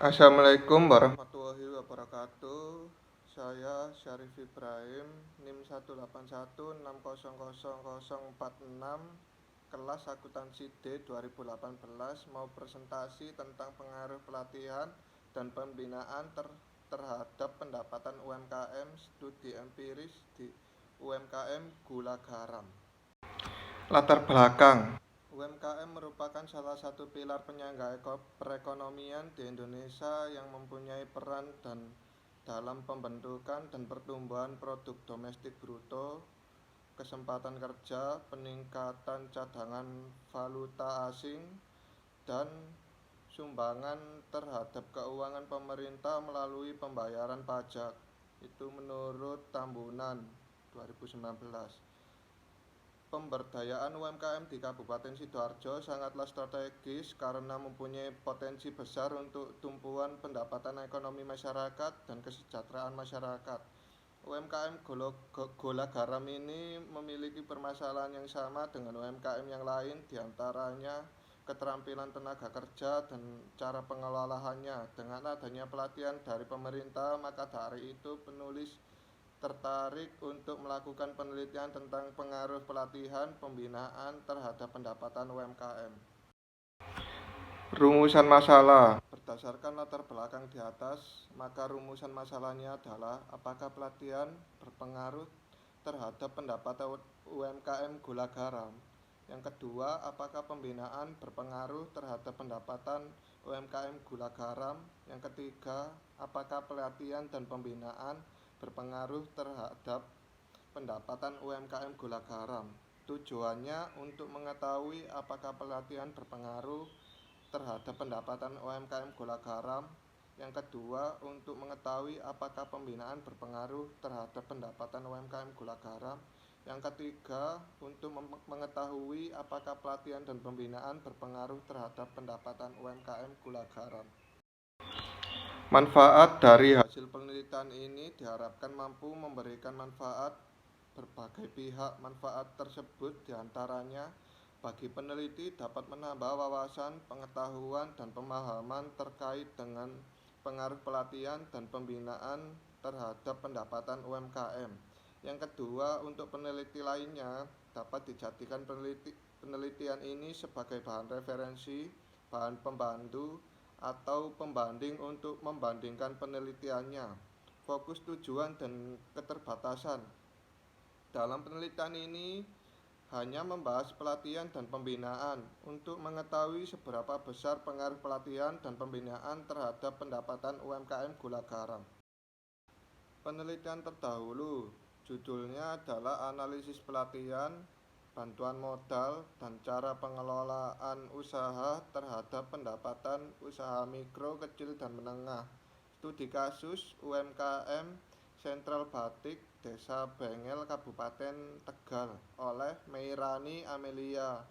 Assalamualaikum warahmatullahi wabarakatuh. Saya Syarif Ibrahim, NIM 181600046, kelas akuntansi D 2018, mau presentasi tentang pengaruh pelatihan dan pembinaan terhadap pendapatan UMKM, studi empiris di UMKM Gula Garam. Latar belakang: UMKM merupakan salah satu pilar penyangga perekonomian di Indonesia yang mempunyai peran dalam pembentukan dan pertumbuhan produk domestik bruto, kesempatan kerja, peningkatan cadangan valuta asing, dan sumbangan terhadap keuangan pemerintah melalui pembayaran pajak. Itu menurut Tambunan 2019. Pemberdayaan UMKM di Kabupaten Sidoarjo sangatlah strategis karena mempunyai potensi besar untuk tumpuan pendapatan ekonomi masyarakat dan kesejahteraan masyarakat. UMKM Gola Garam ini memiliki permasalahan yang sama dengan UMKM yang lain, diantaranya keterampilan tenaga kerja dan cara pengelolaannya. Dengan adanya pelatihan dari pemerintah, maka dari itu penulis tertarik untuk melakukan penelitian tentang pengaruh pelatihan pembinaan terhadap pendapatan UMKM. Rumusan masalah. Berdasarkan latar belakang di atas, maka rumusan masalahnya adalah apakah pelatihan berpengaruh terhadap pendapatan UMKM Gula Garam. Yang kedua, apakah pembinaan berpengaruh terhadap pendapatan UMKM Gula Garam. Yang ketiga, apakah pelatihan dan pembinaan berpengaruh terhadap pendapatan UMKM Gula Garam. Tujuannya untuk mengetahui apakah pelatihan berpengaruh terhadap pendapatan UMKM Gula Garam. Yang kedua, untuk mengetahui apakah pembinaan berpengaruh terhadap pendapatan UMKM Gula Garam. Yang ketiga, untuk mengetahui apakah pelatihan dan pembinaan berpengaruh terhadap pendapatan UMKM Gula Garam. Manfaat dari hasil penelitian ini diharapkan mampu memberikan manfaat berbagai pihak. Manfaat tersebut diantaranya bagi peneliti dapat menambah wawasan, pengetahuan, dan pemahaman terkait dengan pengaruh pelatihan dan pembinaan terhadap pendapatan UMKM. Yang kedua, untuk peneliti lainnya dapat dijadikan penelitian ini sebagai bahan referensi, bahan pembantu, atau pembanding untuk membandingkan penelitiannya. Fokus tujuan dan keterbatasan. Dalam penelitian ini hanya membahas pelatihan dan pembinaan untuk mengetahui seberapa besar pengaruh pelatihan dan pembinaan terhadap pendapatan UMKM Gula Garam. Penelitian terdahulu judulnya adalah analisis pelatihan, bantuan modal, dan cara pengelolaan usaha terhadap pendapatan usaha mikro, kecil, dan menengah. Studi kasus UMKM Sentral Batik, Desa Bengel, Kabupaten Tegal oleh Meirani Amelia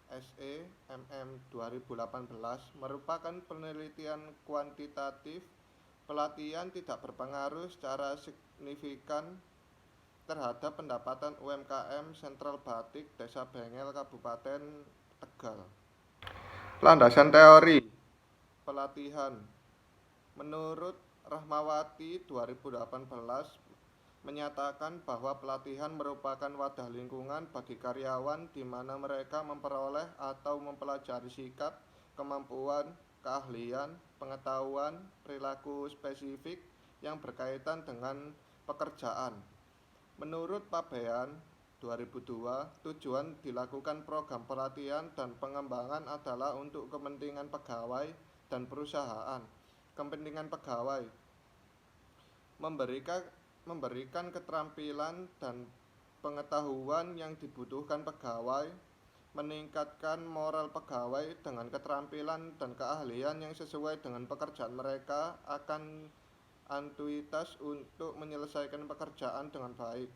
SE MM 2018 merupakan penelitian kuantitatif. Pelatihan tidak berpengaruh secara signifikan terhadap pendapatan UMKM Sentral Batik, Desa Bengel, Kabupaten Tegal. Landasan teori pelatihan. Menurut Rahmawati 2018 menyatakan bahwa pelatihan merupakan wadah lingkungan bagi karyawan di mana mereka memperoleh atau mempelajari sikap, kemampuan, keahlian, pengetahuan, perilaku spesifik yang berkaitan dengan pekerjaan. Menurut Pabean 2002, tujuan dilakukan program pelatihan dan pengembangan adalah untuk kepentingan pegawai dan perusahaan. Kepentingan pegawai memberikan keterampilan dan pengetahuan yang dibutuhkan pegawai, meningkatkan moral pegawai dengan keterampilan dan keahlian yang sesuai dengan pekerjaan mereka, akan antuitas untuk menyelesaikan pekerjaan dengan baik,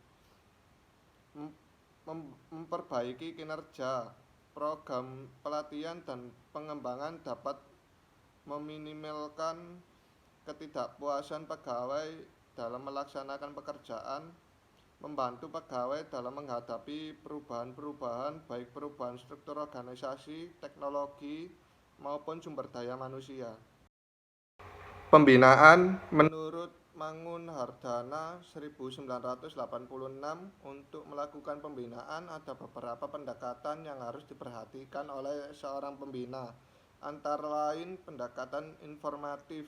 memperbaiki kinerja. Program pelatihan dan pengembangan dapat meminimalkan ketidakpuasan pegawai dalam melaksanakan pekerjaan, membantu pegawai dalam menghadapi perubahan-perubahan, baik perubahan struktur organisasi, teknologi, maupun sumber daya manusia. Pembinaan menurut Mangunhardana 1986 untuk melakukan pembinaan ada beberapa pendekatan yang harus diperhatikan oleh seorang pembina. Antara lain pendekatan informatif,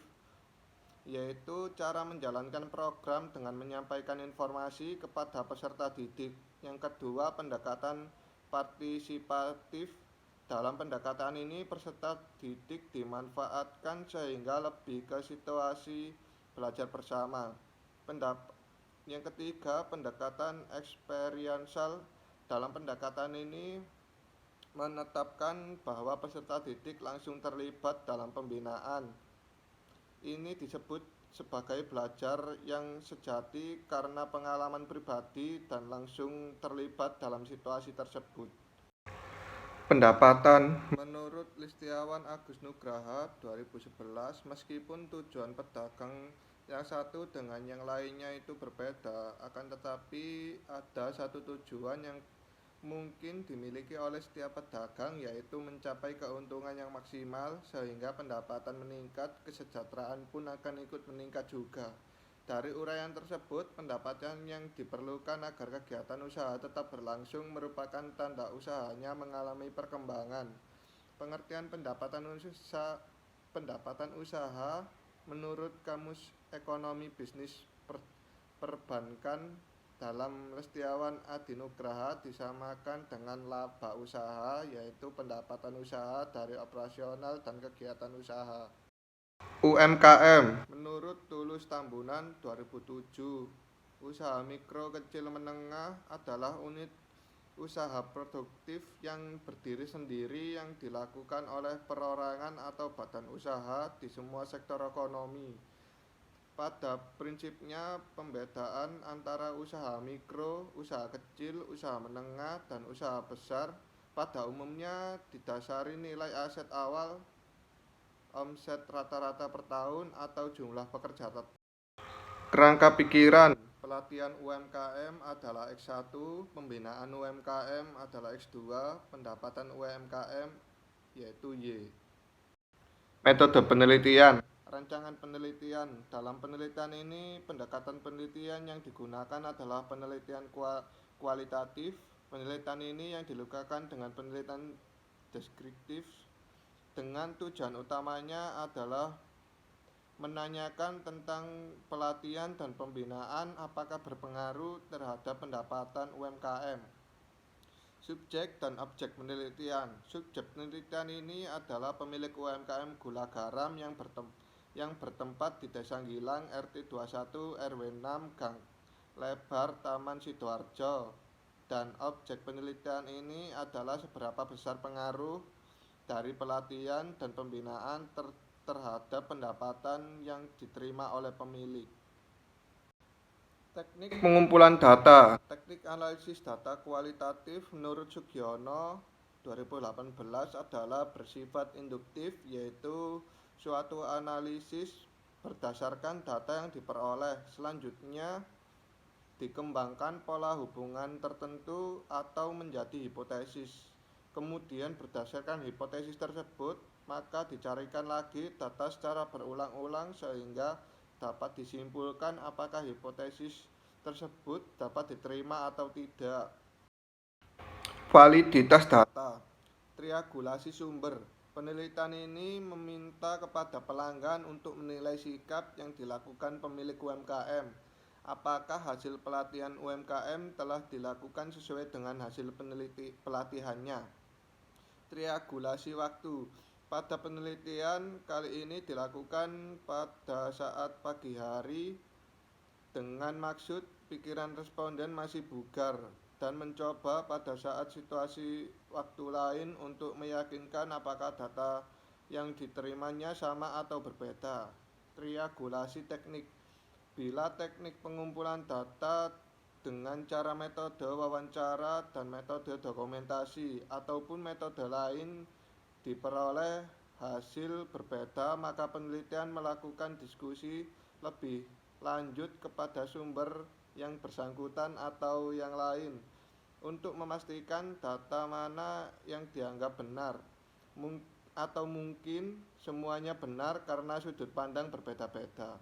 yaitu cara menjalankan program dengan menyampaikan informasi kepada peserta didik. Yang kedua, pendekatan partisipatif. Dalam pendekatan ini, peserta didik dimanfaatkan sehingga lebih ke situasi belajar bersama. Yang ketiga, pendekatan eksperiensial. Dalam pendekatan ini menetapkan bahwa peserta didik langsung terlibat dalam pembinaan. Ini disebut sebagai belajar yang sejati karena pengalaman pribadi dan langsung terlibat dalam situasi tersebut. Pendapatan menurut Listiawan Agus Nugraha 2011, meskipun tujuan pedagang yang satu dengan yang lainnya itu berbeda, akan tetapi ada satu tujuan yang mungkin dimiliki oleh setiap pedagang, yaitu mencapai keuntungan yang maksimal sehingga pendapatan meningkat, kesejahteraan pun akan ikut meningkat juga. Dari uraian tersebut, pendapatan yang diperlukan agar kegiatan usaha tetap berlangsung merupakan tanda usahanya mengalami perkembangan. Pengertian pendapatan usaha menurut Kamus Ekonomi Bisnis Perbankan dalam Listiawan Adinugraha disamakan dengan laba usaha, yaitu pendapatan usaha dari operasional dan kegiatan usaha. UMKM menurut Tulus Tambunan 2007, usaha mikro kecil menengah adalah unit usaha produktif yang berdiri sendiri yang dilakukan oleh perorangan atau badan usaha di semua sektor ekonomi. Pada prinsipnya, pembedaan antara usaha mikro, usaha kecil, usaha menengah, dan usaha besar pada umumnya didasari nilai aset awal, omset rata-rata per tahun, atau jumlah pekerja tetap. Kerangka pikiran pelatihan UMKM adalah X1, pembinaan UMKM adalah X2, pendapatan UMKM yaitu Y. Metode penelitian. Rancangan penelitian. Dalam penelitian ini, pendekatan penelitian yang digunakan adalah penelitian kualitatif. Penelitian ini yang dilakukan dengan penelitian deskriptif, dengan tujuan utamanya adalah menanyakan tentang pelatihan dan pembinaan apakah berpengaruh terhadap pendapatan UMKM. Subjek dan objek penelitian. Subjek penelitian ini adalah pemilik UMKM gula garam yang bertempat di Desa Gilang, RT 21 RW 6 Gang Lebar, Taman Sidoarjo. Dan objek penelitian ini adalah seberapa besar pengaruh dari pelatihan dan pembinaan terhadap pendapatan yang diterima oleh pemilik. Teknik pengumpulan data. Teknik analisis data kualitatif menurut Sugiono 2018 adalah bersifat induktif, yaitu suatu analisis berdasarkan data yang diperoleh. Selanjutnya dikembangkan pola hubungan tertentu atau menjadi hipotesis. Kemudian berdasarkan hipotesis tersebut, maka dicarikan lagi data secara berulang-ulang sehingga dapat disimpulkan apakah hipotesis tersebut dapat diterima atau tidak. Validitas data. Triangulasi sumber. Penelitian ini meminta kepada pelanggan untuk menilai sikap yang dilakukan pemilik UMKM. Apakah hasil pelatihan UMKM telah dilakukan sesuai dengan hasil pelatihannya. Triangulasi waktu. Pada penelitian kali ini dilakukan pada saat pagi hari dengan maksud pikiran responden masih bugar dan mencoba pada saat situasi waktu lain untuk meyakinkan apakah data yang diterimanya sama atau berbeda. Triangulasi teknik. Bila teknik pengumpulan data dengan cara metode wawancara dan metode dokumentasi ataupun metode lain diperoleh hasil berbeda, maka penelitian melakukan diskusi lebih lanjut kepada sumber yang bersangkutan atau yang lain untuk memastikan data mana yang dianggap benar. atau mungkin semuanya benar karena sudut pandang berbeda-beda.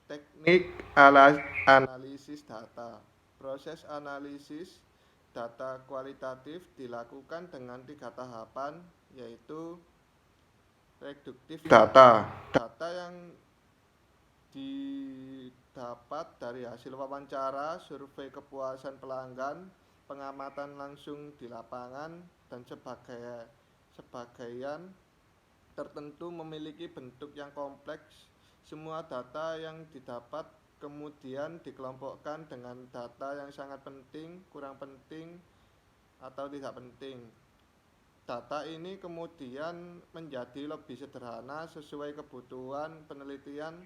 Teknik analisis data. Proses analisis data kualitatif dilakukan dengan 3 tahapan, yaitu reduktif data. Data yang didapat dari hasil wawancara, survei kepuasan pelanggan, pengamatan langsung di lapangan, dan sebagian tertentu memiliki bentuk yang kompleks. Semua data yang didapat kemudian dikelompokkan dengan data yang sangat penting, kurang penting, atau tidak penting. Data ini kemudian menjadi lebih sederhana sesuai kebutuhan penelitian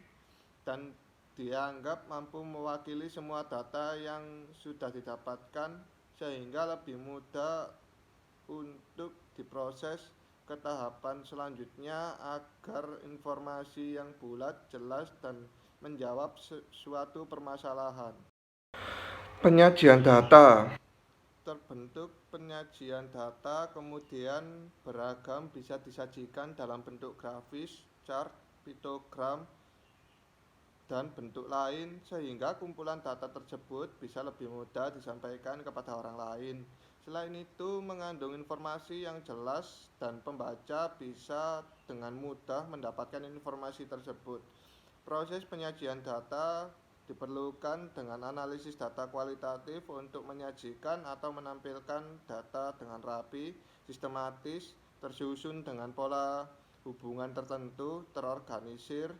dan dianggap mampu mewakili semua data yang sudah didapatkan sehingga lebih mudah untuk diproses ke tahapan selanjutnya agar informasi yang bulat, jelas, dan menjawab suatu permasalahan. Penyajian data. Terbentuk penyajian data kemudian beragam, bisa disajikan dalam bentuk grafis, chart, piktogram, dan bentuk lain sehingga kumpulan data tersebut bisa lebih mudah disampaikan kepada orang lain. Selain itu, mengandung informasi yang jelas dan pembaca bisa dengan mudah mendapatkan informasi tersebut. Proses penyajian data diperlukan dengan analisis data kualitatif untuk menyajikan atau menampilkan data dengan rapi, sistematis, tersusun dengan pola hubungan tertentu, terorganisir,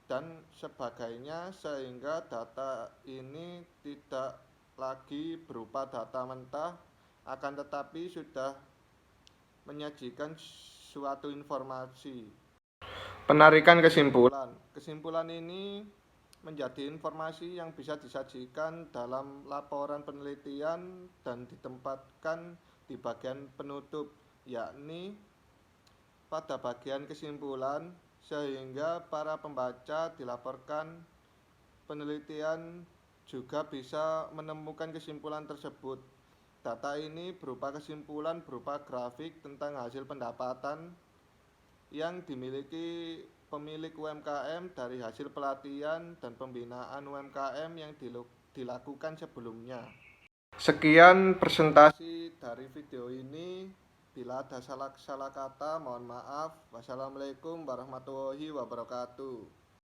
dan sebagainya sehingga data ini tidak lagi berupa data mentah akan tetapi sudah menyajikan suatu informasi. Penarikan kesimpulan. Kesimpulan ini menjadi informasi yang bisa disajikan dalam laporan penelitian dan ditempatkan di bagian penutup, yakni pada bagian kesimpulan, sehingga para pembaca dilaporkan penelitian juga bisa menemukan kesimpulan tersebut. Data ini berupa kesimpulan berupa grafik tentang hasil pendapatan yang dimiliki pemilik UMKM dari hasil pelatihan dan pembinaan UMKM yang dilakukan sebelumnya. Sekian presentasi dari video ini. Bila ada salah kata, mohon maaf. Wassalamualaikum warahmatullahi wabarakatuh.